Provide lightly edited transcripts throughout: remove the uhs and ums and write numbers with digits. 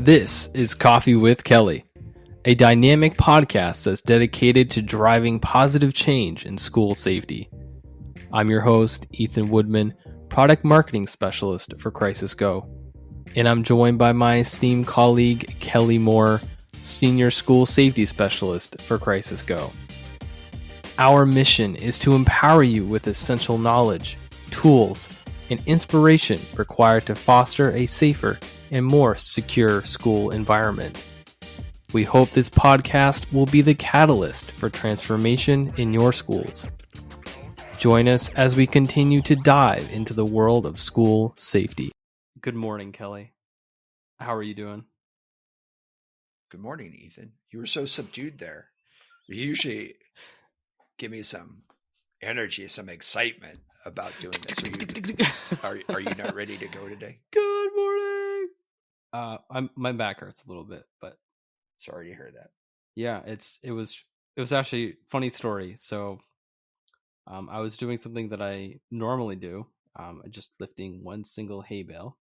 This is Coffee with Kelly, a dynamic podcast that's dedicated to driving positive change in school safety. I'm your host, Ethan Woodman, Product Marketing Specialist for Crisis Go, and I'm joined by my esteemed colleague, Kelly Moore, Senior School Safety Specialist for Crisis Go. Our mission is to empower you with essential knowledge, tools, and inspiration required to foster a safer and more secure school environment. We hope this podcast will be the catalyst for transformation in your schools. Join us as we continue to dive into the world of school safety. Good morning, Kelly. How are you doing? Good morning, Ethan. You were so subdued there. You usually give me some energy, some excitement about doing this. Are you not ready to go today? Good morning. My back hurts a little bit, but sorry to hear that. Yeah, it was actually a funny story. So, I was doing something that I normally do, just lifting one single hay bale,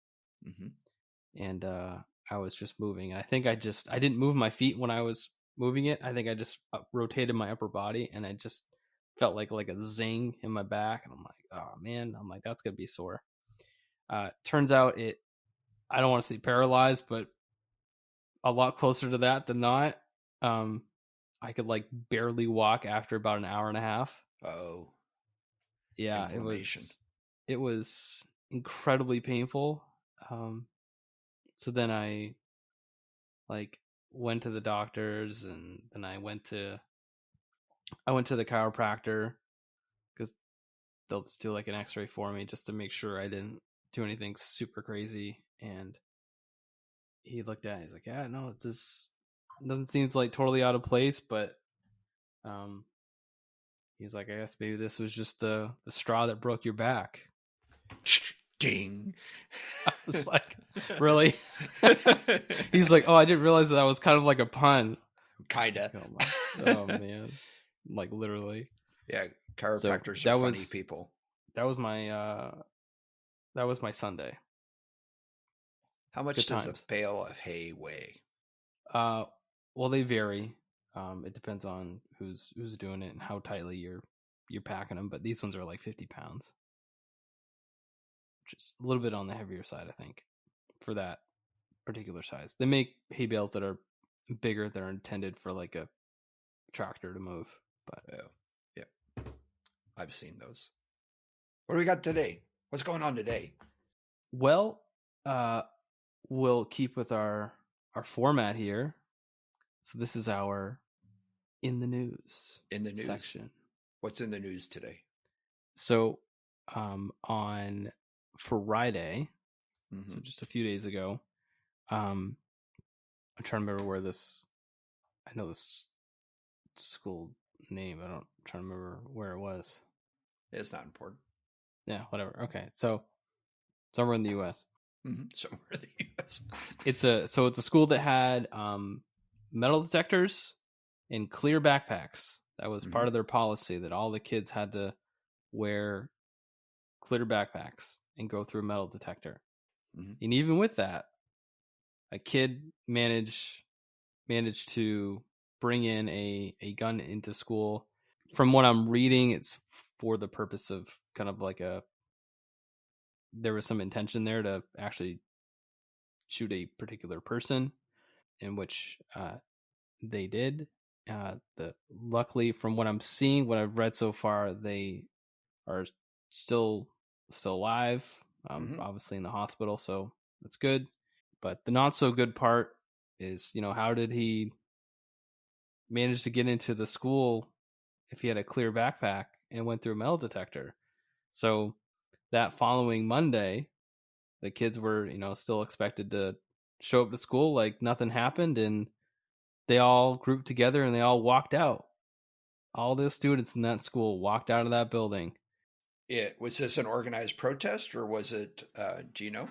and I was just moving. I think I didn't move my feet when I was moving it. I think I just rotated my upper body, and I just felt like a zing in my back, and I'm like, oh man, that's gonna be sore. Turns out I don't want to say paralyzed, but a lot closer to that than not. I could barely walk after about an hour and a half. Oh, yeah, it was incredibly painful. So then I went to the doctors, and then I went to the chiropractor because they'll just do an x-ray for me just to make sure I didn't do anything super crazy. And he looked at it, he's like, yeah, no, it just doesn't seem totally out of place, but he's like, I guess maybe this was just the straw that broke your back. Ding. I was like, really? He's like, oh, I didn't realize that was kind of like a pun. Kinda. Oh man. Literally. Yeah, chiropractors are funny people. That was my Sunday. How much does a bale of hay weigh? Well, they vary. It depends on who's doing it and how tightly you're packing them. But these ones are 50 pounds, which is a little bit on the heavier side, I think, for that particular size. They make hay bales that are bigger that are intended for a tractor to move. But yeah, I've seen those. What do we got today? What's going on today? Well, we'll keep with our format here. So this is our in the news section. What's in the news today? So on Friday, so just a few days ago, I'm trying to remember where I know this school name. I'm trying to remember where it was. It's not important. Yeah, whatever. Okay, so somewhere in the U.S. Somewhere in the U.S. It's a school that had metal detectors and clear backpacks. That was part of their policy, that all the kids had to wear clear backpacks and go through a metal detector. And even with that, a kid managed to bring in a gun into school. From what I'm reading, it's for the purpose of kind of there was some intention there to actually shoot a particular person, in which they did. Luckily, from what I'm seeing, what I've read so far, they are still alive. Obviously in the hospital, so that's good. But the not so good part is, how did he manage to get into the school if he had a clear backpack and went through a metal detector? So that following Monday, the kids were, still expected to show up to school like nothing happened, and they all grouped together and they all walked out. All the students in that school walked out of that building. Was this an organized protest, or was it, do you know?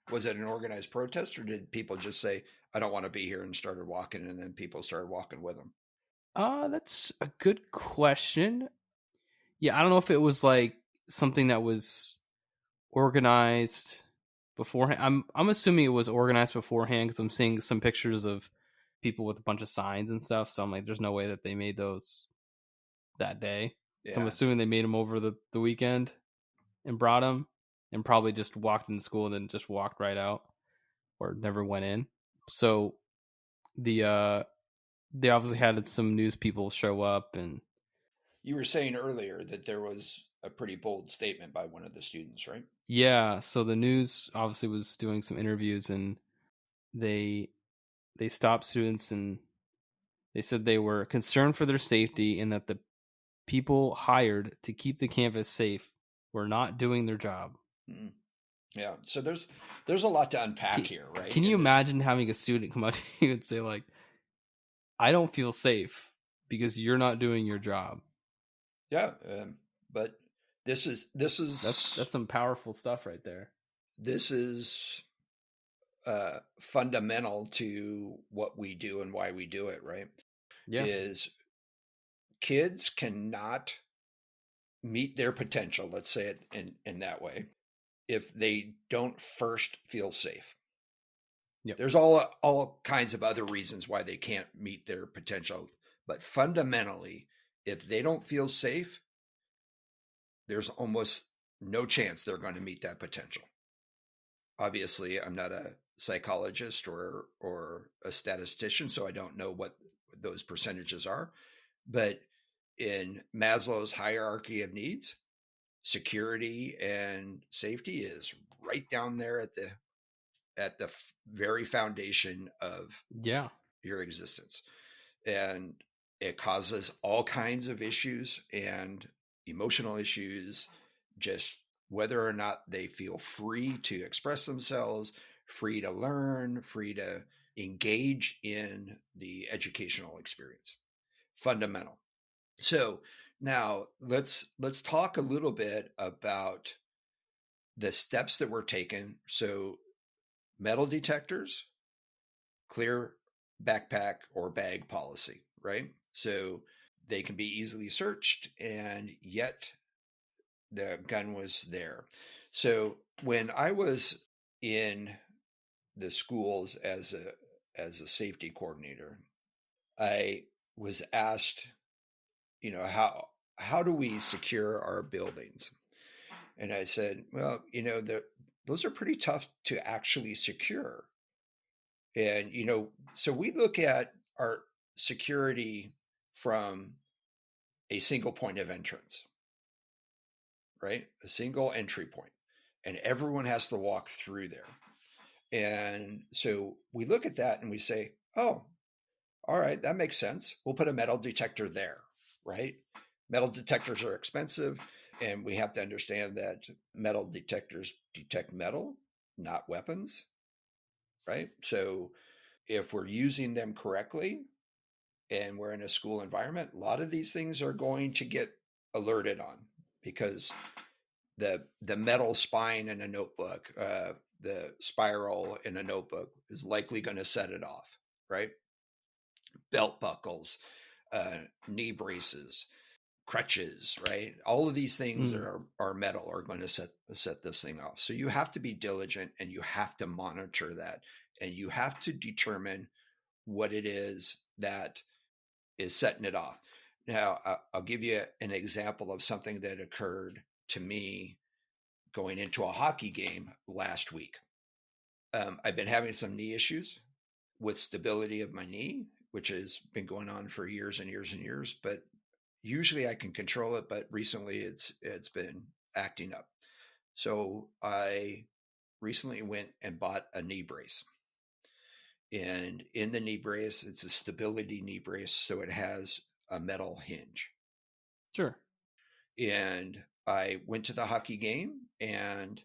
Was it an organized protest, or did people just say, I don't want to be here, and started walking, and then people started walking with them? That's a good question. Yeah, I don't know if it was something that was organized beforehand. I'm assuming it was organized beforehand because I'm seeing some pictures of people with a bunch of signs and stuff. So I'm like, there's no way that they made those that day. So I'm Yeah. assuming they made them over the weekend and brought them, and probably just walked in school and then just walked right out or never went in. So they obviously had some news people show up, and You were saying earlier that there was a pretty bold statement by one of the students, right? yeah, so the news obviously was doing some interviews, and they stopped students, and they said they were concerned for their safety and that the people hired to keep the campus safe were not doing their job. Mm. Yeah. So there's a lot to unpack here, right? Can you In this, imagine having a student come up to you and say, like, I don't feel safe because you're not doing your job? yeah. But this is That's some powerful stuff right there. this is fundamental to what we do and why we do it, right? Yeah. Is kids cannot meet their potential, let's say it in that way, if they don't first feel safe. Yep. There's all kinds of other reasons why they can't meet their potential, but fundamentally, if they don't feel safe, there's almost no chance they're going to meet that potential. Obviously, I'm not a psychologist or a statistician, so I don't know what those percentages are. But in Maslow's hierarchy of needs, security and safety is right down there at the very foundation of Yeah. your existence. And it causes all kinds of issues and emotional issues, just whether or not they feel free to express themselves, free to learn, free to engage in the educational experience. Fundamental. So now let's talk a little bit about the steps that were taken. So metal detectors, clear backpack or bag policy, right? So they can be easily searched, and yet the gun was there. So when I was in the schools as a safety coordinator, I was asked, how do we secure our buildings? And I said, well, those are pretty tough to actually secure. And, so we look at our security from a single point of entrance, right? A single entry point, and everyone has to walk through there. And so we look at that and we say, oh, all right, that makes sense. We'll put a metal detector there, right? Metal detectors are expensive, and we have to understand that metal detectors detect metal, not weapons, right? So if we're using them correctly and we're in a school environment, a lot of these things are going to get alerted on, because the metal spine in a notebook, the spiral in a notebook is likely going to set it off, right? Belt buckles, knee braces, crutches, right? All of these things that are metal are going to set this thing off. So you have to be diligent, and you have to monitor that, and you have to determine what it is that is setting it off. Now, I'll give you an example of something that occurred to me going into a hockey game last week. I've been having some knee issues with stability of my knee, which has been going on for years and years and years, but usually I can control it, but recently it's been acting up. So I recently went and bought a knee brace. And in the knee brace, it's a stability knee brace, so it has a metal hinge. Sure. And I went to the hockey game, and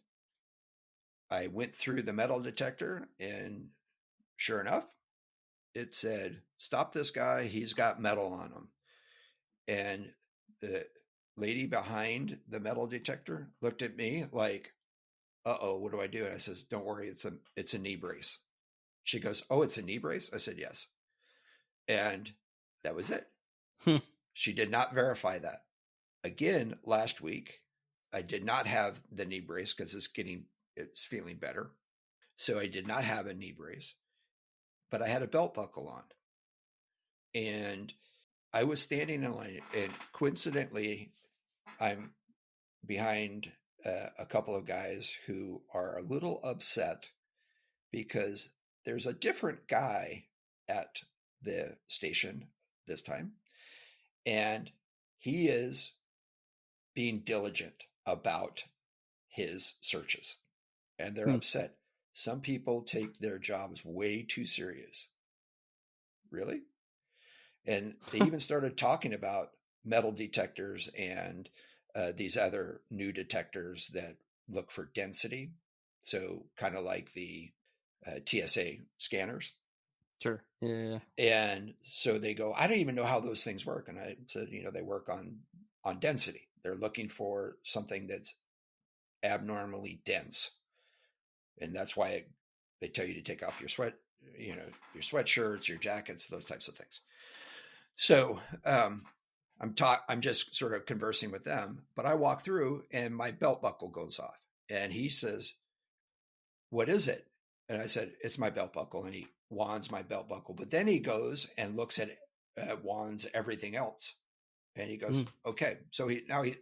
I went through the metal detector, and sure enough, it said, "Stop this guy. He's got metal on him." And the lady behind the metal detector looked at me like, "Uh-oh, what do I do?" And I says, "Don't worry, it's a knee brace." She goes, "Oh, it's a knee brace?" I said, "Yes." And that was it. She did not verify that. Again, last week, I did not have the knee brace because it's feeling better. So I did not have a knee brace, but I had a belt buckle on. And I was standing in line, and coincidentally, I'm behind a couple of guys who are a little upset because there's a different guy at the station this time, and he is being diligent about his searches, and they're upset. Some people take their jobs way too serious. Really? And they even started talking about metal detectors and these other new detectors that look for density. So kind of like the TSA scanners. Sure. Yeah. And so they go, I don't even know how those things work. And I said, they work on density. They're looking for something that's abnormally dense. And that's why they tell you to take off your your sweatshirts, your jackets, those types of things. So I'm just sort of conversing with them, but I walk through and my belt buckle goes off, and he says, "What is it?" And I said, "It's my belt buckle." And he wands my belt buckle, but then he goes and looks at wands everything else, and he goes, "Okay." So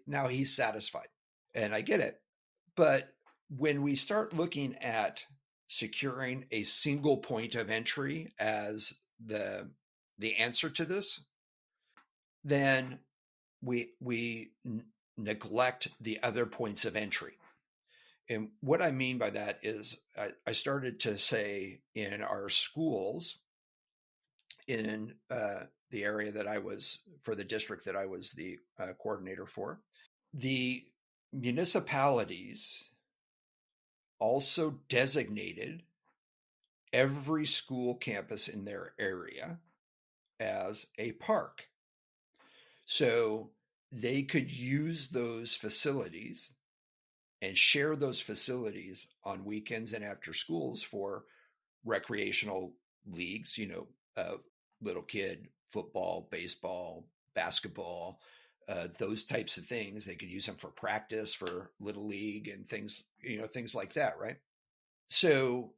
now he's satisfied, and I get it. But when we start looking at securing a single point of entry as the answer to this, then we neglect the other points of entry. And what I mean by that is I started to say in our schools, in the area that I was, for the district that I was the coordinator for, the municipalities also designated every school campus in their area as a park. So they could use those facilities and share those facilities on weekends and after schools for recreational leagues, little kid football, baseball, basketball, those types of things. They could use them for practice, for little league and things, things like that, right? So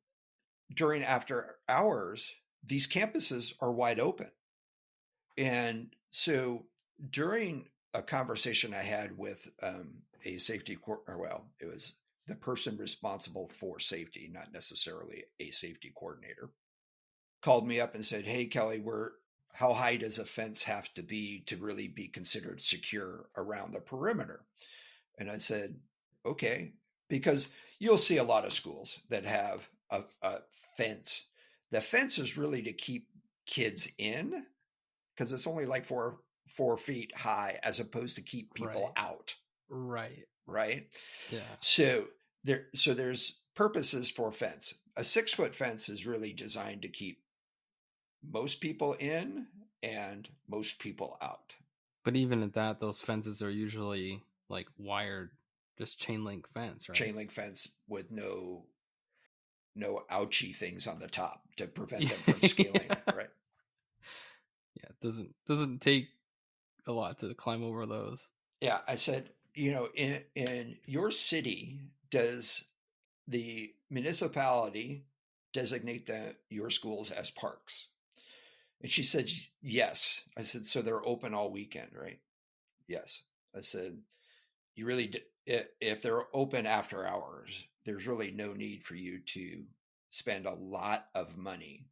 during after hours, these campuses are wide open. And so during a conversation I had with a safety, it was the person responsible for safety, not necessarily a safety coordinator, called me up and said, "Hey, Kelly, how high does a fence have to be to really be considered secure around the perimeter?" And I said, "Okay," because you'll see a lot of schools that have a fence. The fence is really to keep kids in, because it's only like 4 feet high, as opposed to keep people out. Right. Yeah. So there's purposes for fence. A 6-foot fence is really designed to keep most people in and most people out. But even at that, those fences are usually like wired, just chain link fence, right? Chain link fence with no ouchy things on the top to prevent them from scaling, right? Yeah, it doesn't take a lot to climb over those. Yeah, I said, in your city, does the municipality designate your schools as parks? And she said, yes. I said, so they're open all weekend, right? Yes. I said, you really, if they're open after hours, there's really no need for you to spend a lot of money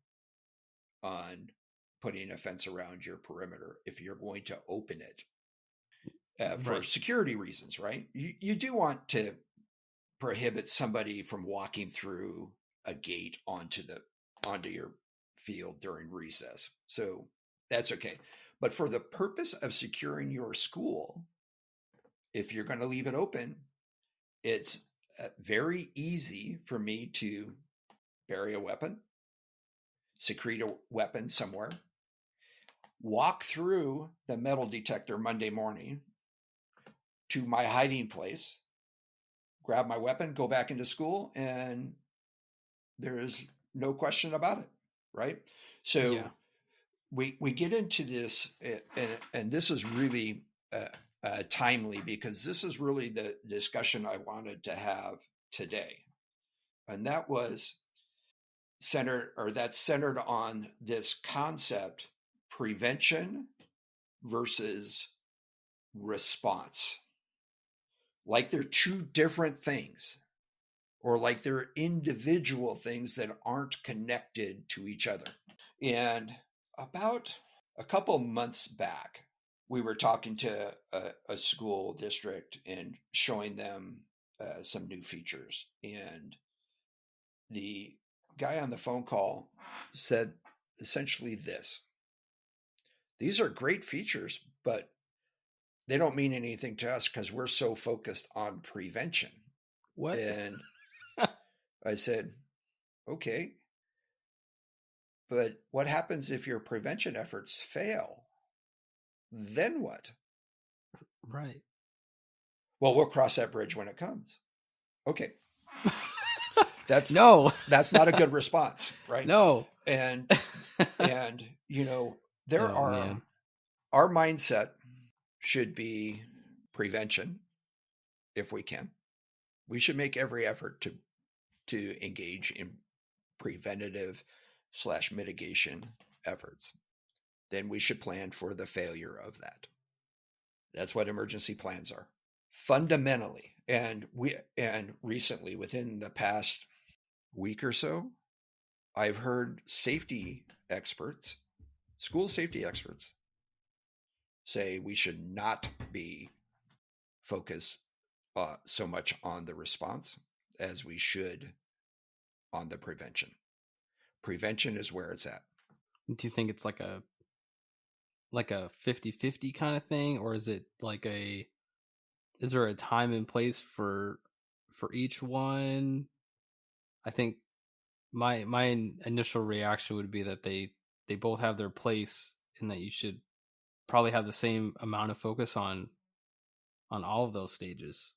on putting a fence around your perimeter if you're going to open it for security reasons, right? You do want to prohibit somebody from walking through a gate onto your field during recess. So that's okay. But for the purpose of securing your school, if you're going to leave it open, it's very easy for me to bury a weapon, secrete a weapon somewhere, walk through the metal detector Monday morning to my hiding place, grab my weapon, go back into school, and there is no question about it, right? So we get into this, and this is really timely, because this is really the discussion I wanted to have today. And that was, that's centered on this concept: prevention versus response. Like they're two different things, or like they're individual things that aren't connected to each other. And about a couple months back, we were talking to a school district and showing them some new features. And the guy on the phone call said essentially this: these are great features, but they don't mean anything to us because we're so focused on prevention. What? And I said, okay, but what happens if your prevention efforts fail? Then what? Right. Well, we'll cross that bridge when it comes. Okay. That's not a good response, right? No. And there Oh, are man. our mindset should be prevention if we can. We should make every effort to engage in preventative / mitigation efforts. Then we should plan for the failure of that. That's what emergency plans are fundamentally. And recently, within the past week or so, I've heard safety experts, school safety experts, say we should not be focused so much on the response as we should on the prevention. Prevention is where it's at. Do you think it's like a 50-50 kind of thing, or is it like is there a time and place for each one? I think my initial reaction would be that they both have their place, and that you should probably have the same amount of focus on all of those stages.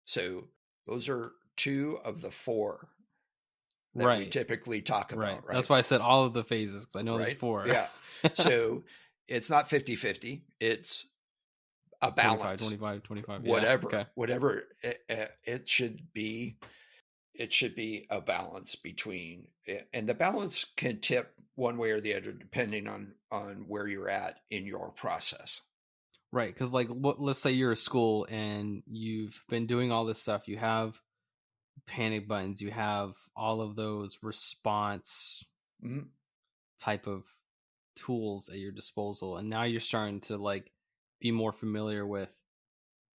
So those are two of the four that right. we typically talk about, right? That's why I said all of the phases, because I know there's right? four. Yeah. So it's not 50-50. It's a balance. 25. Whatever. Yeah. Okay. Whatever. It should be a balance between, and the balance can tip one way or the other depending on where you're at in your process. Right. Because let's say you're a school and you've been doing all this stuff. You have panic buttons, you have all of those response type of tools at your disposal, and now you're starting to be more familiar with,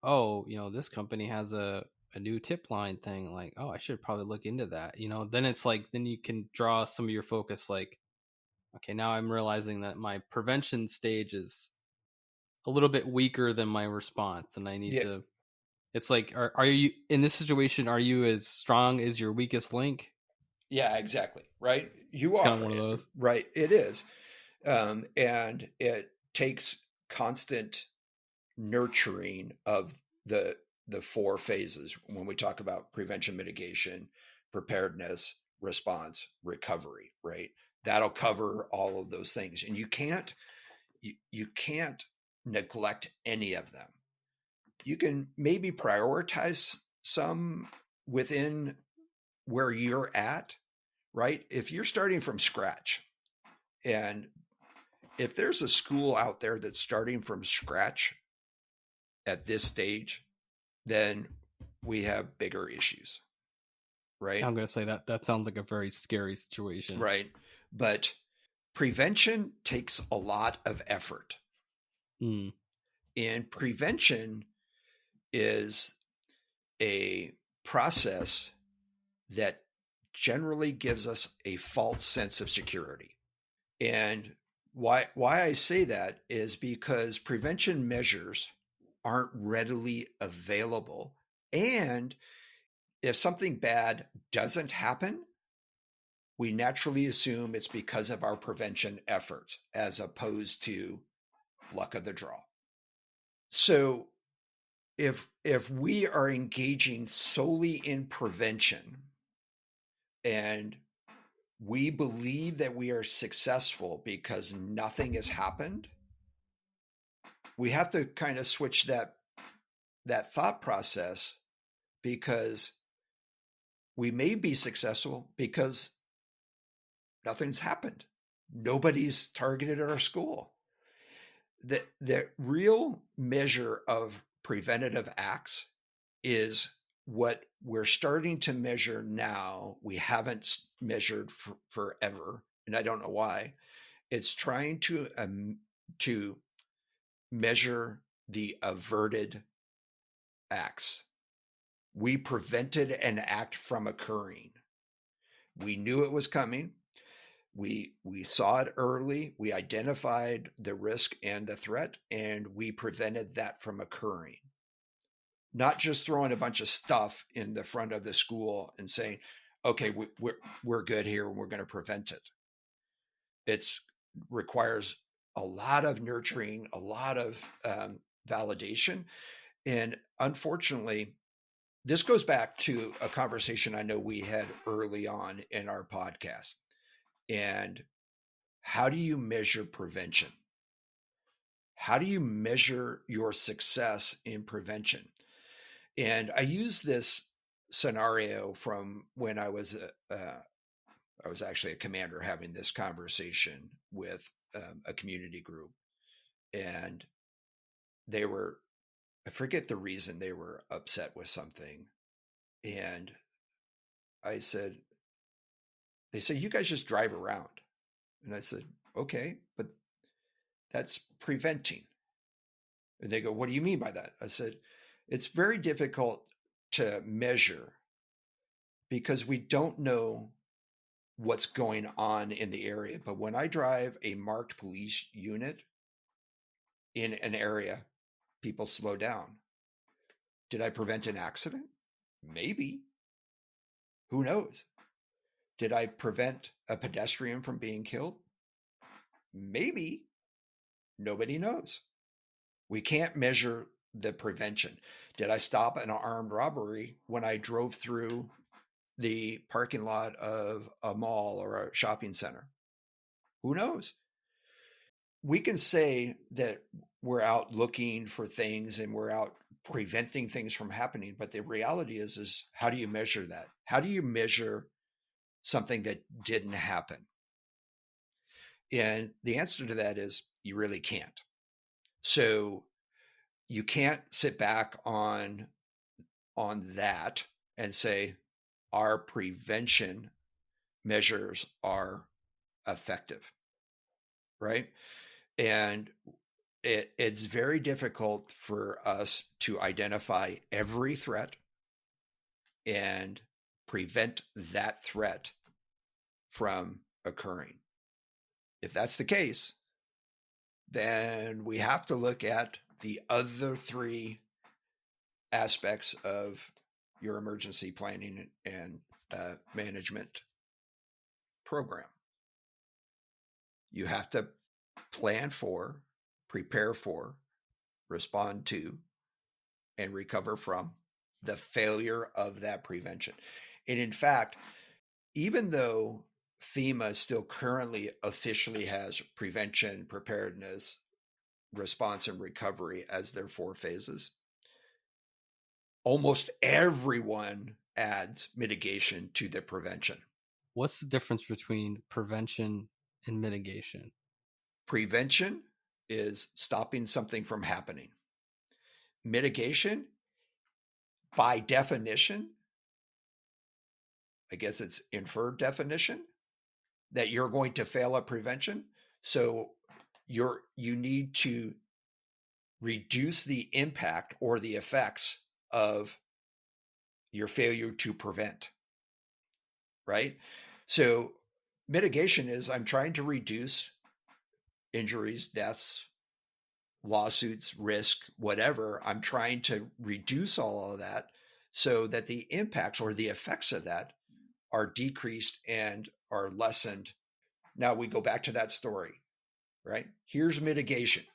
oh, this company has a new tip line thing, like, oh, I should probably look into that. Then it's then you can draw some of your focus, like, okay, now I'm realizing that my prevention stage is a little bit weaker than my response, and I need to. It's like, are you in this situation? Are you as strong as your weakest link? Yeah, exactly. Right. It's kind of one of those. Right. It is. And it takes constant nurturing of the four phases when we talk about prevention, mitigation, preparedness, response, recovery, right? That'll cover all of those things. And you can't neglect any of them. You can maybe prioritize some within where you're at, right? If you're starting from scratch, and if there's a school out there that's starting from scratch at this stage, then we have bigger issues, right? I'm going to say that sounds like a very scary situation. Right. But prevention takes a lot of effort. And prevention is a process that generally gives us a false sense of security. And why I say that is because prevention measures aren't readily available. And if something bad doesn't happen, we naturally assume it's because of our prevention efforts as opposed to luck of the draw. So if we are engaging solely in prevention and we believe that we are successful because nothing has happened, we have to kind of switch that thought process, because we may be successful because Nothing's happened. Nobody's targeted our school. The real measure of preventative acts is what we're starting to measure now. We haven't measured forever, and I don't know why. It's trying to measure the averted acts. We prevented an act from occurring. We knew it was coming. We saw it early. We identified the risk and the threat, and we prevented that from occurring. Not just throwing a bunch of stuff in the front of the school and saying, "Okay, we're good here, and we're going to prevent it." It requires a lot of nurturing, a lot of validation, and unfortunately, this goes back to a conversation I know we had early on in our podcast. And how do you measure prevention? How do you measure your success in prevention? And I use this scenario from when I was actually a commander having this conversation with a community group, and they were, I forget the reason they were upset with something, and I said, they said, "You guys just drive around," and I said, "Okay, but that's preventing." And they go, "What do you mean by that?" I said, "It's very difficult to measure because we don't know what's going on in the area. But when I drive a marked police unit in an area, people slow down. Did I prevent an accident? Maybe. Who knows? Did I prevent a pedestrian from being killed? Maybe. Nobody knows. We can't measure the prevention. Did I stop an armed robbery when I drove through the parking lot of a mall or a shopping center? Who knows? We can say that we're out looking for things and we're out preventing things from happening, but the reality is how do you measure that? How do you measure something that didn't happen? And the answer to that is you really can't. So you can't sit back on that and say our prevention measures are effective, right? And it's very difficult for us to identify every threat and prevent that threat from occurring. If that's the case, then we have to look at the other three aspects of your emergency planning and management program. You have to plan for, prepare for, respond to, and recover from the failure of that prevention. And in fact, even though FEMA still currently officially has prevention, preparedness, response, and recovery as their 4 phases, almost everyone adds mitigation to the prevention. What's the difference between prevention and mitigation? Prevention is stopping something from happening. Mitigation, by definition, I guess it's inferred definition, that you're going to fail at prevention. So you need to reduce the impact or the effects of your failure to prevent, right? So mitigation is I'm trying to reduce injuries, deaths, lawsuits, risk, whatever. I'm trying to reduce all of that so that the impacts or the effects of that are decreased and are lessened. Now we go back to that story, right? Here's mitigation.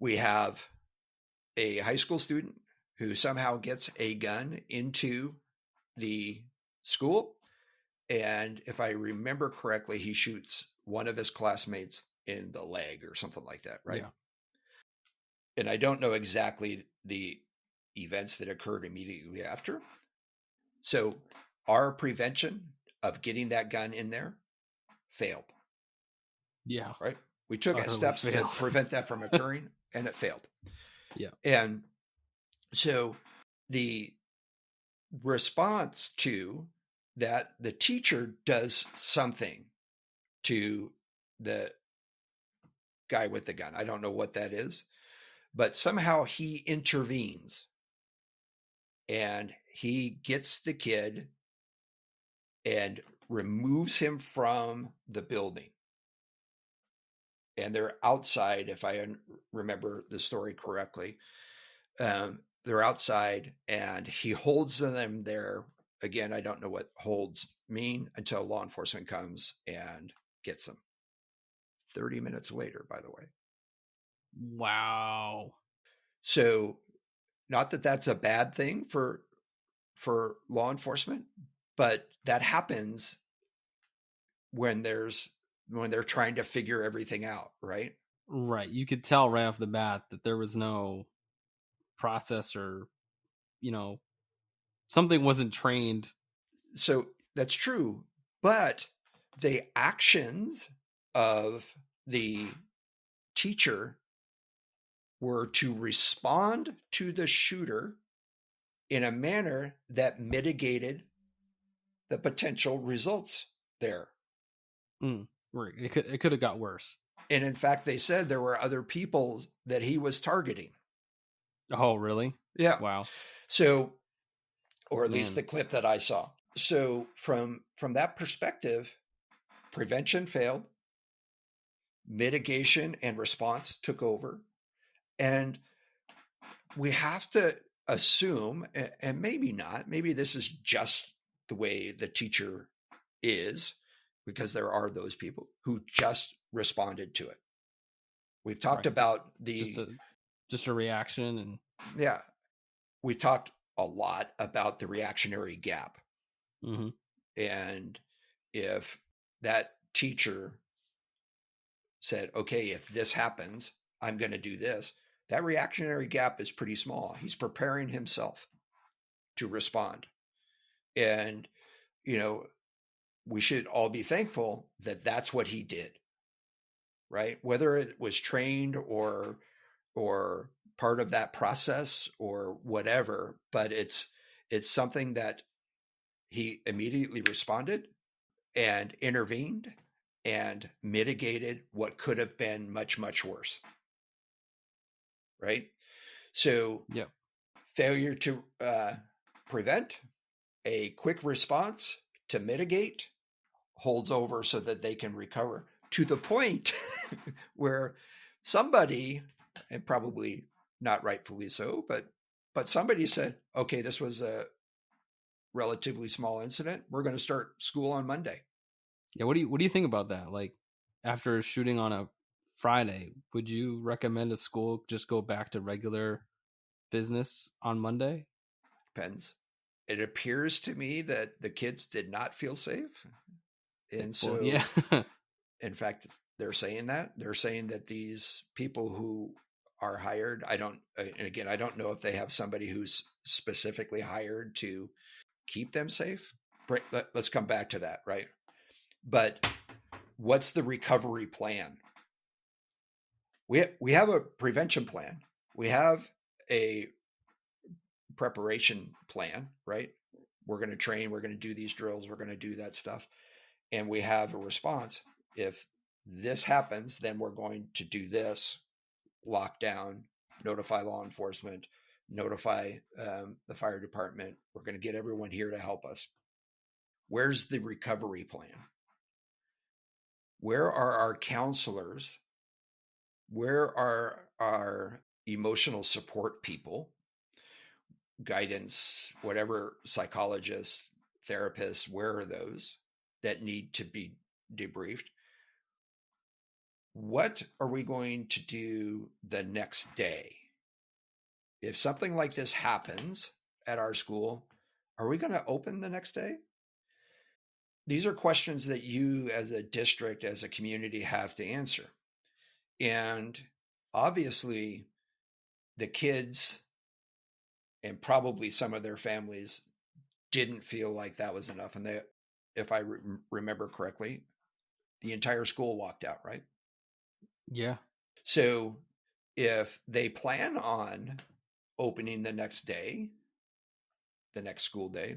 We have a high school student who somehow gets a gun into the school. And if I remember correctly, he shoots one of his classmates in the leg or something like that, right? Yeah. And I don't know exactly the events that occurred immediately after. So our prevention of getting that gun in there failed. Yeah. Right? We took Utterly steps to failed. prevent that from occurring, and it failed. Yeah. And so the response to that, the teacher does something to the guy with the gun. I don't know what that is, but somehow he intervenes and he gets the kid and removes him from the building. And they're outside, if I remember the story correctly. They're outside and he holds them there. Again, I don't know what holds mean until law enforcement comes and gets them. 30 minutes later, by the way. Wow. So not that that's a bad thing for law enforcement, but that happens when they're trying to figure everything out, right? Right. You could tell right off the bat that there was no process or, something wasn't trained. So that's true, but the actions of the teacher were to respond to the shooter in a manner that mitigated the potential results there. Right. It could have got worse. And in fact, they said there were other people that he was targeting. Oh, really? Yeah. Wow. So, or at least Man. the clip that I saw. So from that perspective, prevention failed, mitigation and response took over. And we have to assume, and maybe not, maybe this is just the way the teacher is, because there are those people who just responded to it. We've talked Right. about just a reaction. And yeah, we talked a lot about the reactionary gap. mm-hmm. And if that teacher said, okay, if this happens, I'm going to do this, that reactionary gap is pretty small. He's preparing himself to respond. And, we should all be thankful that that's what he did, right? Whether it was trained or part of that process or whatever, but it's something that he immediately responded and intervened and mitigated what could have been much, much worse. Right? So Yeah. failure to prevent, a quick response to mitigate, holds over so that they can recover to the point where somebody, and probably not rightfully so, but somebody said, okay, this was a relatively small incident. We're going to start school on Monday. Yeah. What do you think about that? Like, after a shooting on a Friday, would you recommend a school just go back to regular business on Monday? Depends. It appears to me that the kids did not feel safe. And so, yeah. in fact, they're saying that these people who are hired, and again, I don't know if they have somebody who's specifically hired to keep them safe. Let's come back to that, right? But what's the recovery plan? We have a prevention plan. We have a preparation plan, right? We're going to train, we're going to do these drills, we're going to do that stuff. And we have a response. If this happens, then we're going to do this, lock down, notify law enforcement, notify the fire department. We're going to get everyone here to help us. Where's the recovery plan? Where are our counselors? Where are our emotional support people, guidance, whatever, psychologists, therapists? Where are those that need to be debriefed? What are we going to do the next day? If something like this happens at our school, are we going to open the next day? These are questions that you as a district, as a community, have to answer. And obviously, the kids and probably some of their families didn't feel like that was enough. And they, if I remember correctly, the entire school walked out, right? Yeah. So if they plan on opening the next day, the next school day,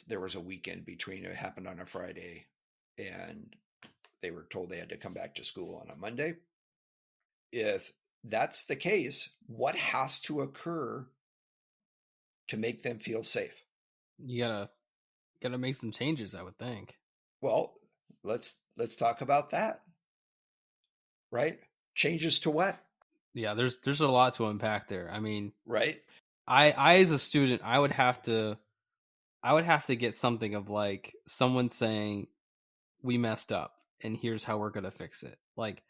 there was a weekend between, it happened on a Friday, and they were told they had to come back to school on a Monday. If that's the case, what has to occur to make them feel safe? You gotta make some changes, I would think. Well, let's talk about that, right? Changes to what? Yeah, there's a lot to unpack there. I mean, Right? I as a student, I would have to get something of like someone saying we messed up and here's how we're gonna fix it. Like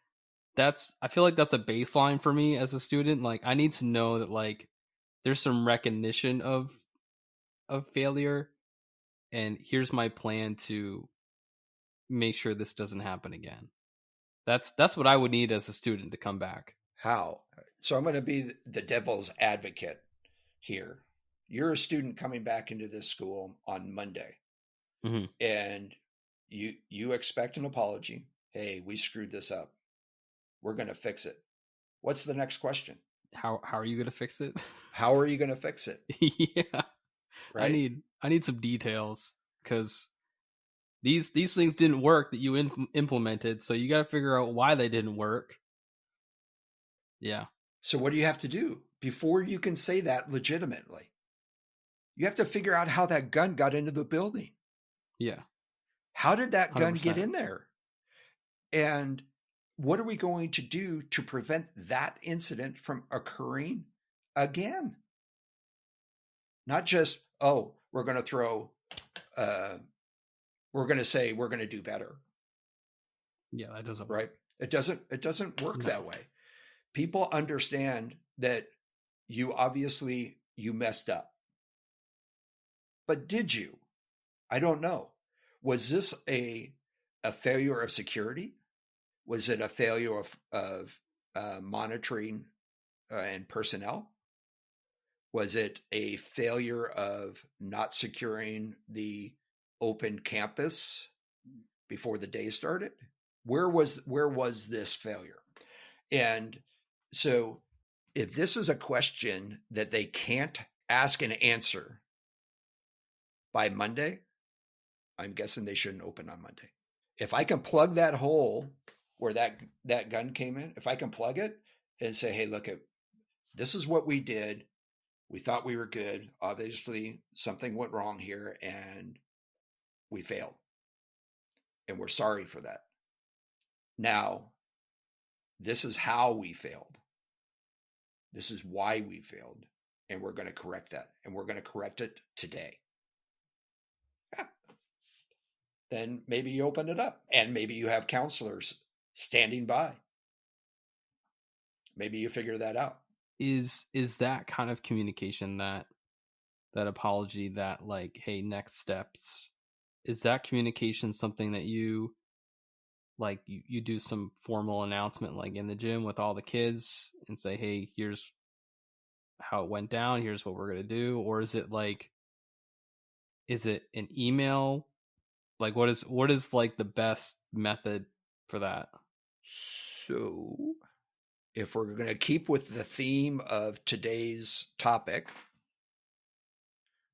I feel like that's a baseline for me as a student. Like I need to know that like there's some recognition of failure, and here's my plan to make sure this doesn't happen again. That's what I would need as a student to come back. How? So I'm going to be the devil's advocate here. You're a student coming back into this school on Monday, Mm-hmm. and you expect an apology. Hey, we screwed this up. We're going to fix it. What's the next question? How are you gonna fix it? How are you going to fix it? Yeah, Right? I need some details because these things didn't work that you implemented, so you got to figure out why they didn't work. Yeah. So what do you have to do before you can say that legitimately? You have to figure out how that gun got into the building. Yeah. How did that gun 100%. get in there? And what are we going to do to prevent that incident from occurring again? Not just, oh, we're going to throw, we're going to say we're going to do better. Yeah, that doesn't right. work. It doesn't work No. that way. People understand that you messed up. But did you? I don't know. Was this a failure of security? Was it a failure of monitoring and personnel? Was it a failure of not securing the open campus before the day started? Where was this failure? And so if this is a question that they can't ask and answer by Monday, I'm guessing they shouldn't open on Monday. If I can plug that hole where that gun came in, if I can plug it and say, hey, look, this is what we did. We thought we were good. Obviously, something went wrong here and we failed. And we're sorry for that. Now, this is how we failed. This is why we failed. And we're going to correct that. And we're going to correct it today. Yeah. Then maybe you open it up and maybe you have counselors standing by. Maybe you figure that out. Is that kind of communication, that apology, that like, hey, next steps, is that communication something that you like you do some formal announcement like in the gym with all the kids and say, hey, here's how it went down, here's what we're going to do? Or is it like, is it an email? Like what is like the best method for that? So if we're going to keep with the theme of today's topic,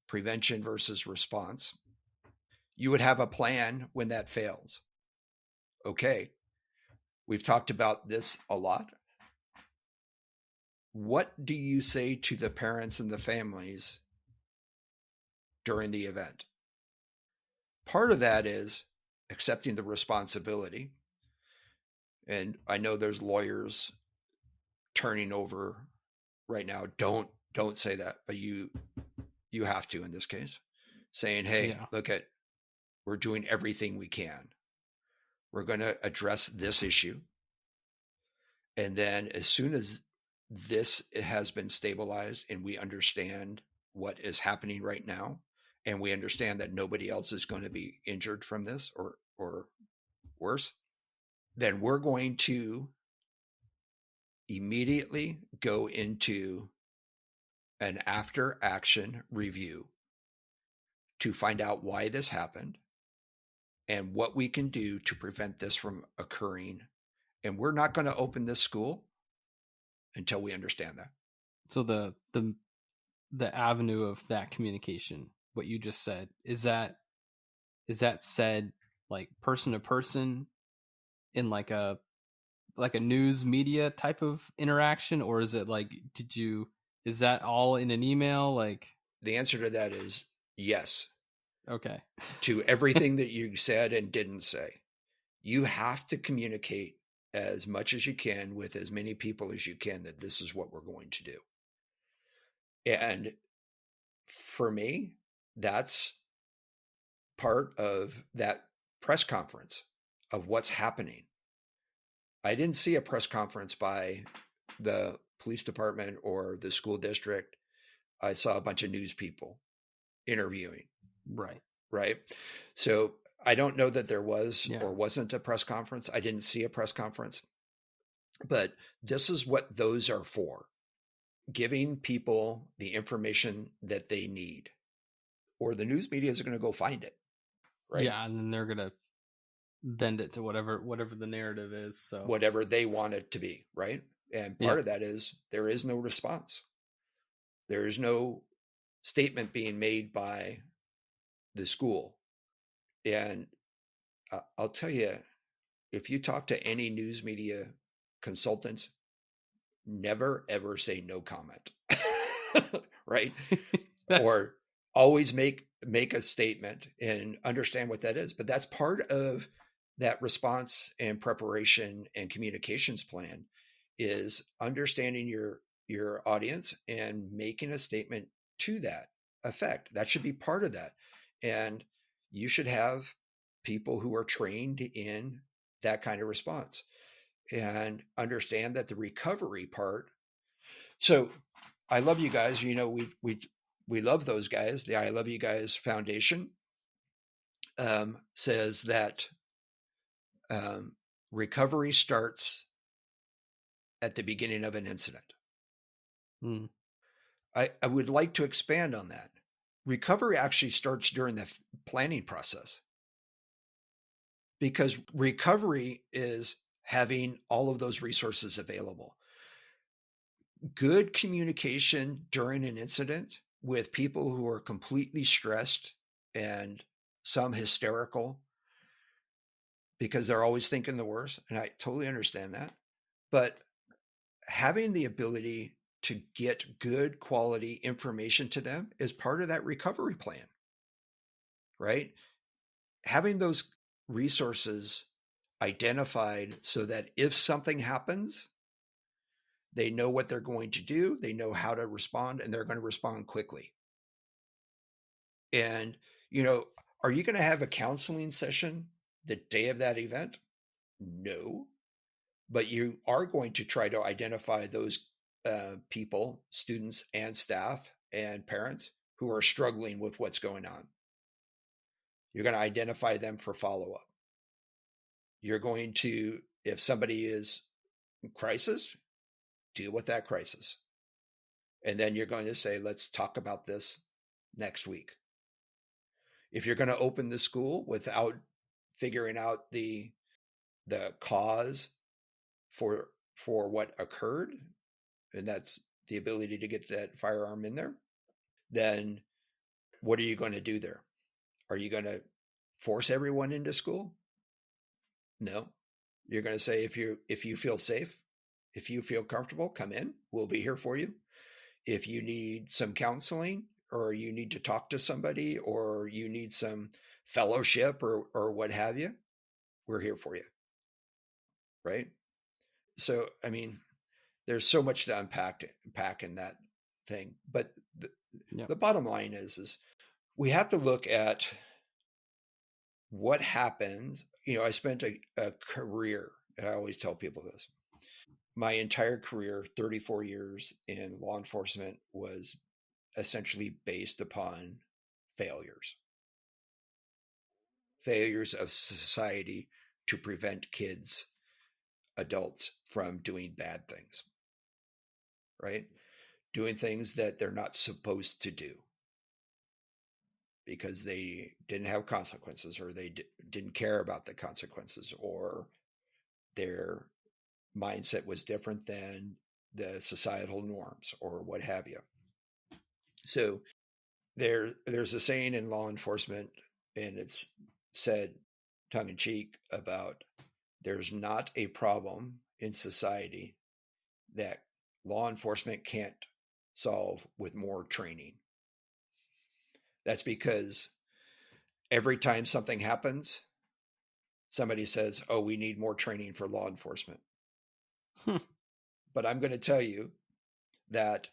prevention versus response, you would have a plan when that fails. Okay, we've talked about this a lot. What do you say to the parents and the families during the event? Part of that is accepting the responsibility. And I know there's lawyers turning over right now. Don't say that, but you have to in this case, saying, hey, look, we're doing everything we can. We're going to address this issue. And then as soon as this has been stabilized and we understand what is happening right now, and we understand that nobody else is going to be injured from this or worse, then we're going to immediately go into an after action review to find out why this happened and what we can do to prevent this from occurring. And we're not going to open this school until we understand that. So the avenue of that communication, what you just said, is that said like person to person in like a news media type of interaction, or is it like is that all in an email? Like The answer to that is yes. Okay. To everything that you said and didn't say. You have to communicate as much as you can with as many people as you can that this is what we're going to do. And for me, that's part of that press conference of what's happening. I didn't see a press conference by the police department or the school district. I saw a bunch of news people interviewing. Right. Right. So I don't know that there was Yeah. or wasn't a press conference. I didn't see a press conference. But this is what those are for, giving people the information that they need, or the news media is going to go find it. Right. Yeah. And then they're going to bend it to whatever the narrative is. So Whatever they want it to be. Right. And part of that is there is no response. There is no statement being made by the school. And I'll tell you, if you talk to any news media consultants, never ever say no comment. Right. Or always make a statement and understand what that is. But that's part of that response and preparation and communications plan, is understanding your audience and making a statement to that effect. That should be part of that. And you should have people who are trained in that kind of response and understand that the recovery part. So I love you guys. You know, we love those guys. The I Love You Guys Foundation says that recovery starts at the beginning of an incident. Mm. I would like to expand on that. Recovery actually starts during the planning process, because recovery is having all of those resources available. Good communication during an incident with people who are completely stressed and some hysterical because they're always thinking the worst. And I totally understand that. But having the ability to get good quality information to them is part of that recovery plan, right? Having those resources identified so that if something happens, they know what they're going to do, they know how to respond, and they're going to respond quickly. And, you know, are you going to have a counseling session the day of that event? No. But you are going to try to identify those people, students and staff and parents who are struggling with what's going on. You're going to identify them for follow-up. You're going to, if somebody is in crisis, deal with that crisis. And then you're going to say, let's talk about this next week. If you're going to open the school without figuring out the cause for what occurred, and that's the ability to get that firearm in there, then what are you going to do there? Are you going to force everyone into school? No. You're going to say, if you feel safe, if you feel comfortable, come in. We'll be here for you. If you need some counseling, or you need to talk to somebody, or you need some fellowship or what have you, we're here for you. Right? So, I mean, there's so much to unpack in that thing. But the bottom line is we have to look at what happens. You know, I spent a career, and I always tell people this, my entire career, 34 years in law enforcement, was essentially based upon failures of society to prevent kids, adults from doing bad things, right? Doing things that they're not supposed to do. because they didn't have consequences, or they didn't care about the consequences, or their mindset was different than the societal norms, or what have you. So there's a saying in law enforcement, and it's said tongue in cheek, about there's not a problem in society that law enforcement can't solve with more training. That's because every time something happens, somebody says, oh, we need more training for law enforcement. But I'm going to tell you that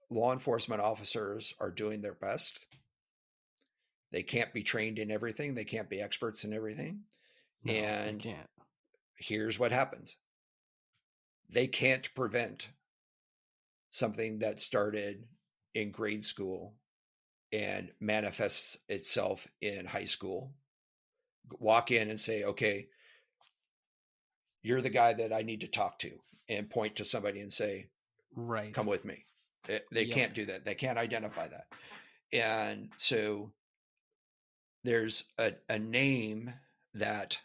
law enforcement officers are doing their best. They can't be trained in everything. They can't be experts in everything. No, and they can't. Here's what happens. They can't prevent something that started in grade school and manifests itself in high school. Walk in and say, okay, you're the guy that I need to talk to, and point to somebody and say, right, come with me. They can't do that. They can't identify that. And so there's a name that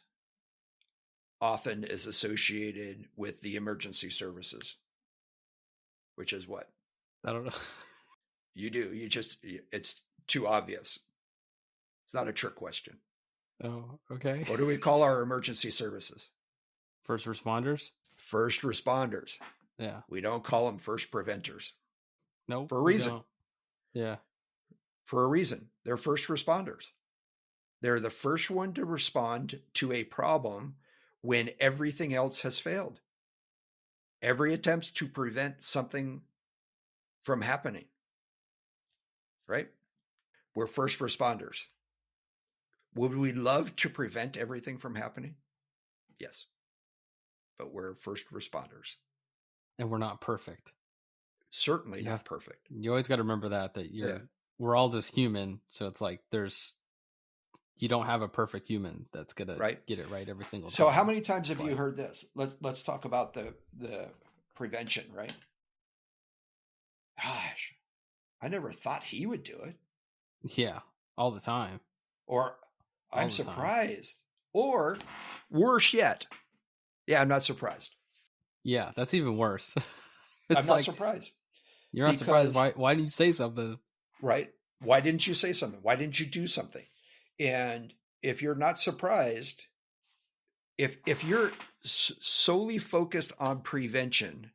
often is associated with the emergency services, which is what? I don't know. You do. It's too obvious. It's not a trick question. Oh, okay. What do we call our emergency services? First responders? First responders. Yeah. We don't call them first preventers. Nope. For a reason. Yeah. For a reason. They're first responders. They're the first one to respond to a problem when everything else has failed. Every attempt to prevent something from happening. Right? We're first responders. Would we love to prevent everything from happening? Yes. But we're first responders. And we're not perfect. Certainly not perfect. You always got to remember that we're all just human. So it's like you don't have a perfect human that's going to get it right every single time. So how many times have you heard this? Let's talk about the prevention, right? Gosh, I never thought he would do it. Yeah, all the time. Or I'm surprised. Or worse yet. Yeah, I'm not surprised. Yeah, that's even worse. I'm not surprised. You're not surprised. Why didn't you say something? Right. Why didn't you say something? Why didn't you do something? And if you're not surprised, if you're solely focused on prevention,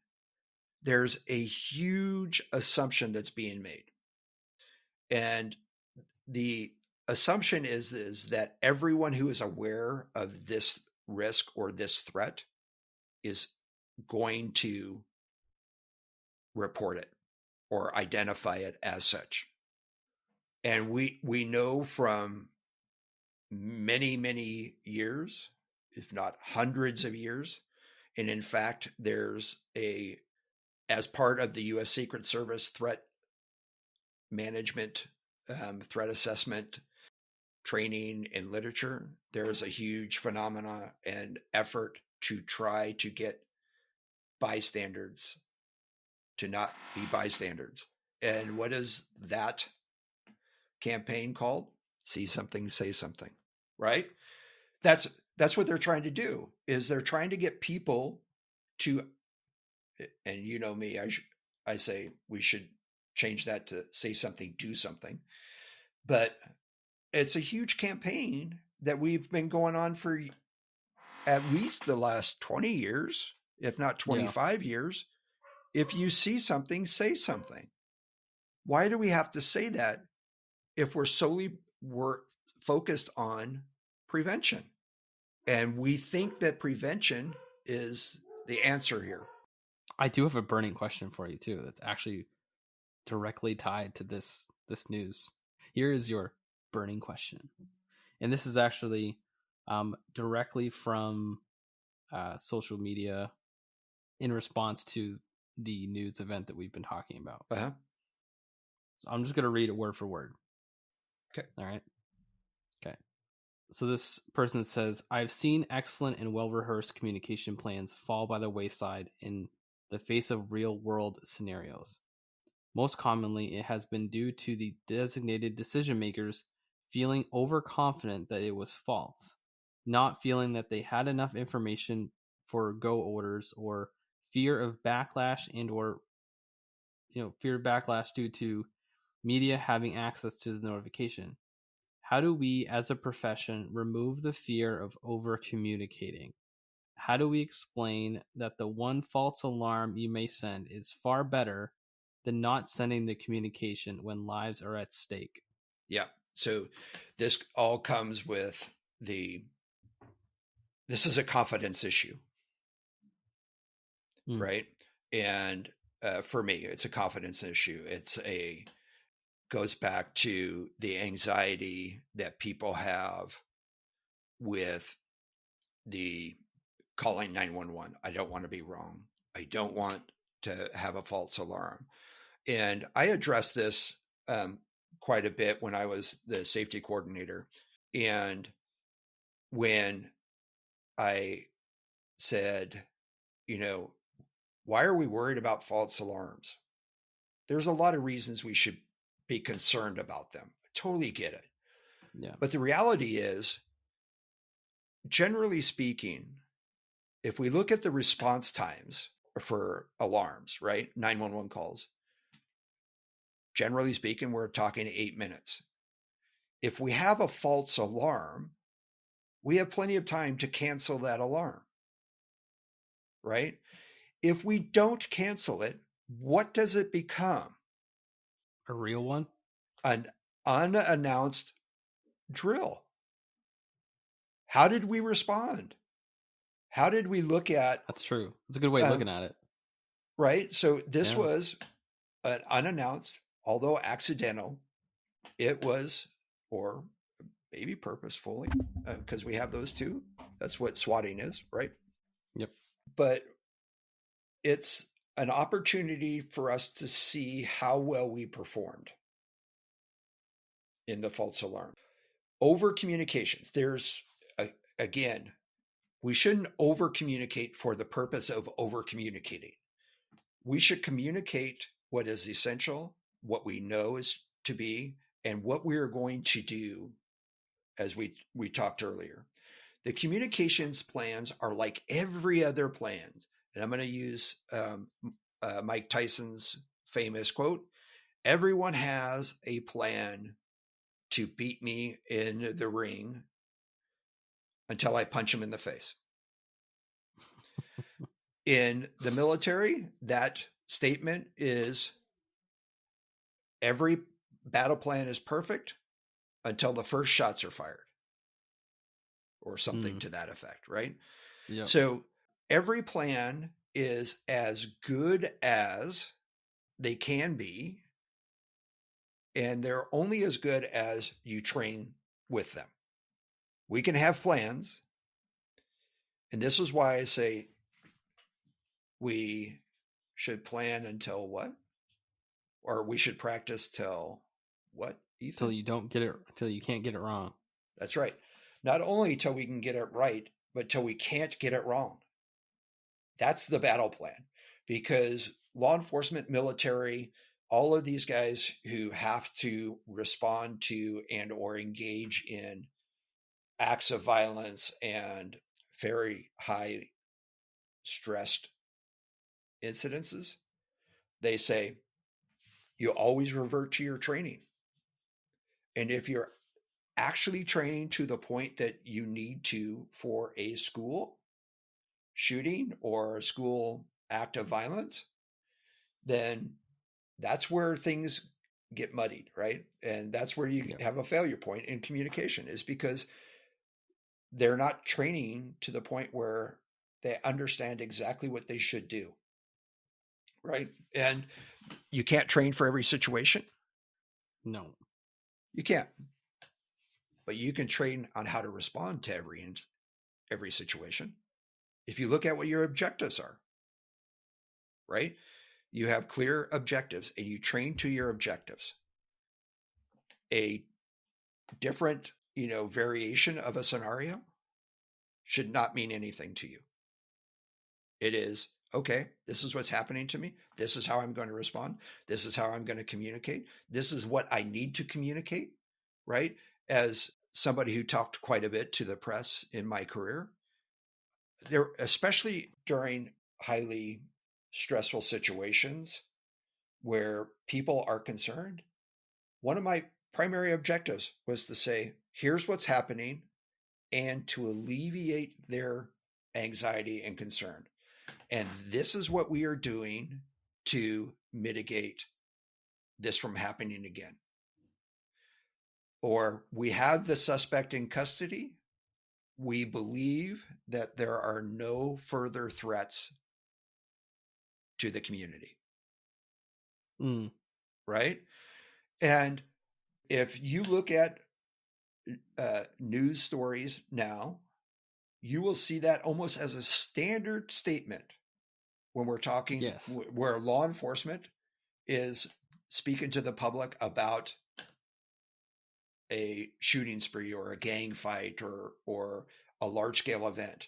there's a huge assumption that's being made. And the assumption is that everyone who is aware of this risk or this threat is going to report it or identify it as such. And we know from many, many years, if not hundreds of years, and in fact, there's as part of the U.S. Secret Service threat management, threat assessment, training, and literature, there's a huge phenomena and effort to try to get bystanders to not be bystanders. And what is that campaign called? See something, say something, right? That's what they're trying to do, is they're trying to get people to, and you know me, I say we should change that to say something, do something. But it's a huge campaign that we've been going on for at least the last 20 years, if not 25 years. If you see something, say something. Why do we have to say that if we're focused on prevention? And we think that prevention is the answer here. I do have a burning question for you too. That's actually directly tied to this news. Here is your burning question. And this is actually directly from social media in response to the news event that we've been talking about. Uh-huh. So I'm just going to read it word for word. Okay. All right. Okay. So this person says, I've seen excellent and well-rehearsed communication plans fall by the wayside in the face of real-world scenarios. Most commonly, it has been due to the designated decision makers feeling overconfident that it was false, not feeling that they had enough information for go orders, or fear of backlash fear of backlash due to media having access to the notification. How do we as a profession remove the fear of over communicating? How do we explain that the one false alarm you may send is far better than not sending the communication when lives are at stake? Yeah. So this all comes with this is a confidence issue, right? And for me, it's a confidence issue. Goes back to the anxiety that people have with the calling 911. I don't want to be wrong. I don't want to have a false alarm. And I addressed this quite a bit when I was the safety coordinator. And when I said, why are we worried about false alarms? There's a lot of reasons we should be concerned about them. I totally get it. Yeah. But the reality is, generally speaking, if we look at the response times for alarms, right? 911 calls, generally speaking, we're talking 8 minutes. If we have a false alarm, we have plenty of time to cancel that alarm, right? If we don't cancel it, what does it become? A real one? An unannounced drill. How did we respond? How did we look at? That's true. That's a good way of looking at it. Right? So this was an unannounced, although accidental, it was, or maybe purposefully, because we have those two. That's what swatting is, right? Yep. But it's an opportunity for us to see how well we performed in the false alarm. Over communications. There's, again, we shouldn't over communicate for the purpose of over communicating. We should communicate what is essential, what we know is to be, and what we are going to do, as we talked earlier. The communications plans are like every other plan. And I'm going to use Mike Tyson's famous quote: everyone has a plan to beat me in the ring until I punch him in the face. In the military, that statement is every battle plan is perfect until the first shots are fired, or something to that effect, right? Yep. So every plan is as good as they can be, and they're only as good as you train with them. We can have plans, and this is why I say we should plan until what? Or we should practice till what, Ethan? Until you can't get it wrong. That's right. Not only till we can get it right, but till we can't get it wrong. That's the battle plan, because law enforcement, military, all of these guys who have to respond to and or engage in acts of violence and very high stressed incidences, they say you always revert to your training. And if you're actually training to the point that you need to for a school shooting or a school act of violence, then that's where things get muddied, right? And that's where you have a failure point in communication, is because they're not training to the point where they understand exactly what they should do, right? And you can't train for every situation. No, you can't. But you can train on how to respond to every situation. If you look at what your objectives are, right? You have clear objectives and you train to your objectives. A different, variation of a scenario should not mean anything to you. It is okay, this is what's happening to me. This is how I'm going to respond. This is how I'm going to communicate. This is what I need to communicate, right? As somebody who talked quite a bit to the press in my career, there, especially during highly stressful situations where people are concerned, one of my primary objectives was to say, here's what's happening, and to alleviate their anxiety and concern. And this is what we are doing to mitigate this from happening again. Or we have the suspect in custody. We believe that there are no further threats to the community. Right? And if you look at news stories now, you will see that almost as a standard statement when we're talking, Yes. where law enforcement is speaking to the public about a shooting spree or a gang fight or a large scale event.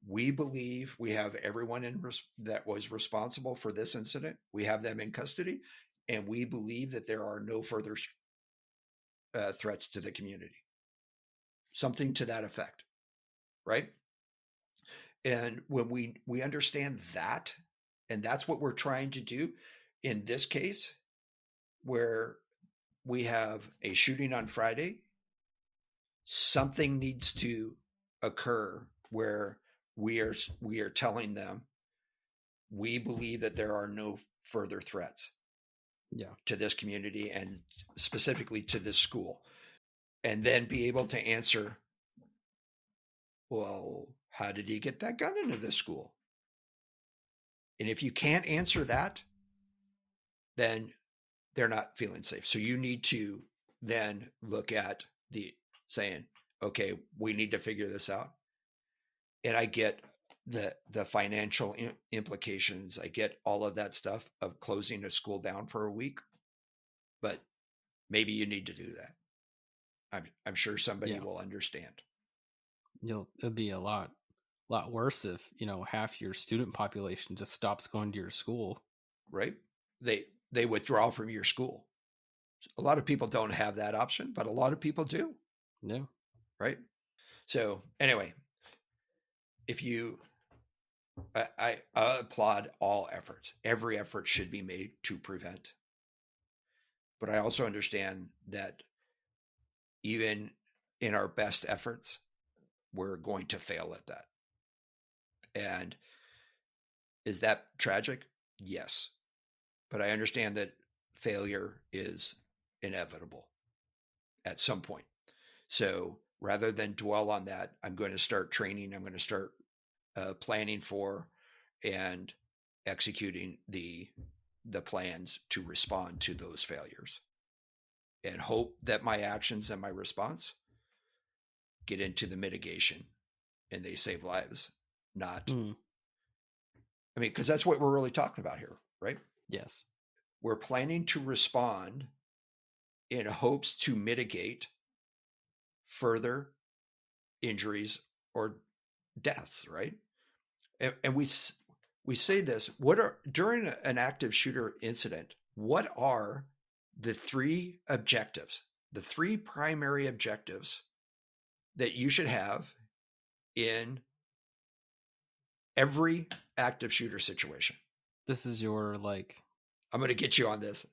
We believe we have everyone that was responsible for this incident. We have them in custody, and we believe that there are no further threats to the community. Something to that effect, right? And when we understand that, and that's what we're trying to do in this case, where we have a shooting on Friday, something needs to occur where we are telling them we believe that there are no further threats to this community and specifically to this school, and then be able to answer, well, how did he get that gun into the school? And if you can't answer that, then they're not feeling safe. So you need to then look at the saying, okay, we need to figure this out. And I get the financial implications. I get all of that stuff of closing a school down for a week, but maybe you need to do that. I'm sure somebody will understand. It'll be a lot worse if, half your student population just stops going to your school. Right? They withdraw from your school. A lot of people don't have that option, but a lot of people do. Yeah. Right? So anyway, I applaud all efforts. Every effort should be made to prevent. But I also understand that even in our best efforts, we're going to fail at that. And is that tragic? Yes. But I understand that failure is inevitable at some point. So rather than dwell on that, I'm going to start training. I'm going to start planning for and executing the plans to respond to those failures, and hope that my actions and my response get into the mitigation and they save lives. Not, I mean, because that's what we're really talking about here, right? Yes. We're planning to respond in hopes to mitigate further injuries or deaths, right? And we say this, during an active shooter incident, what are the three objectives, the three primary objectives that you should have in every active shooter situation? This is your I'm going to get you on this.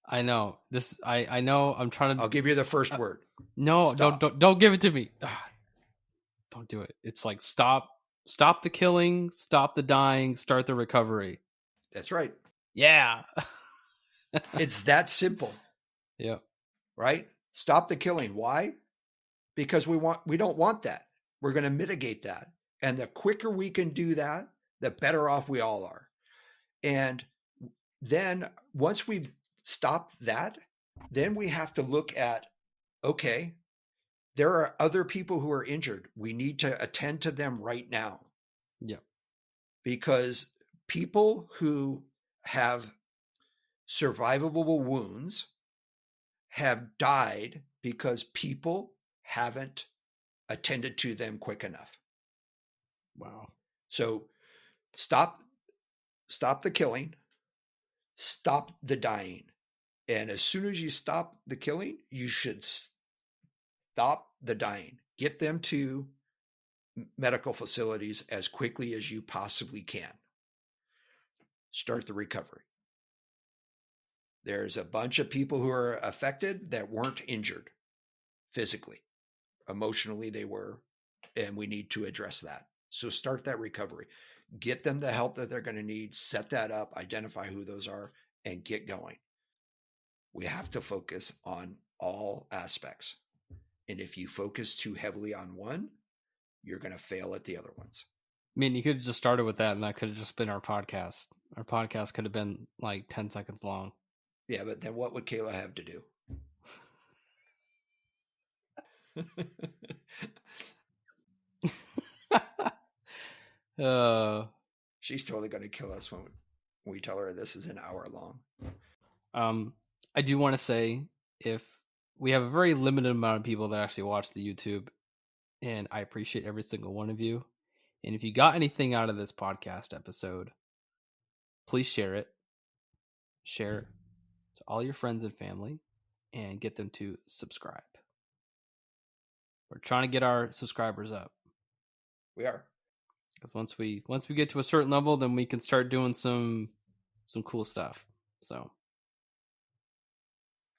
I know this. I know. I'm trying to. I'll give you the first word. No, Stop. don't give it to me. Don't do it. It's like stop the killing, stop the dying, start the recovery. That's right. Yeah. It's that simple. Yeah. Right? Stop the killing. Why? Because we don't want that. We're going to mitigate that. And the quicker we can do that, the better off we all are. And then once we've stopped that, then we have to look at, okay, there are other people who are injured. We need to attend to them right now. Yeah. Because people who have survivable wounds have died because people haven't attended to them quick enough. Wow. So stop stop the killing, stop the dying. And as soon as you stop the killing, you should stop the dying. Get them to medical facilities as quickly as you possibly can. Start the recovery. There's a bunch of people who are affected that weren't injured physically. Emotionally, they were, and we need to address that. So start that recovery. Get them the help that they're going to need, set that up, identify who those are, and get going. We have to focus on all aspects. And if you focus too heavily on one, you're going to fail at the other ones. I mean, you could have just started with that, and that could have just been our podcast. Our podcast could have been like 10 seconds long. Yeah, but then what would Kayla have to do? She's totally going to kill us when we tell her this is an hour long. I do want to say, if we have a very limited amount of people that actually watch the YouTube, and I appreciate every single one of you. And if you got anything out of this podcast episode, please share it. Share it to all your friends and family and get them to subscribe. We're trying to get our subscribers up. We are. Because once we get to a certain level, then we can start doing some cool stuff. So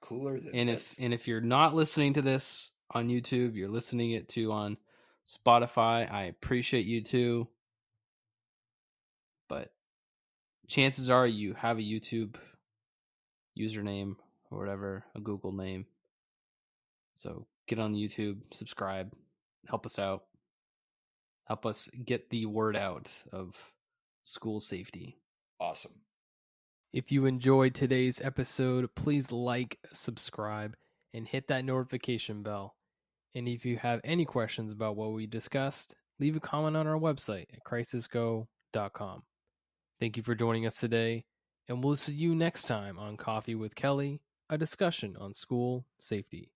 cooler than and this. if you're not listening to this on YouTube, you're listening it to on Spotify, I appreciate you too. But chances are you have a YouTube username or whatever, a Google name. So get on YouTube, subscribe, help us out. Help us get the word out of school safety. Awesome. If you enjoyed today's episode, please like, subscribe, and hit that notification bell. And if you have any questions about what we discussed, leave a comment on our website at crisisgo.com. Thank you for joining us today, and we'll see you next time on Coffee with Kelly, a discussion on school safety.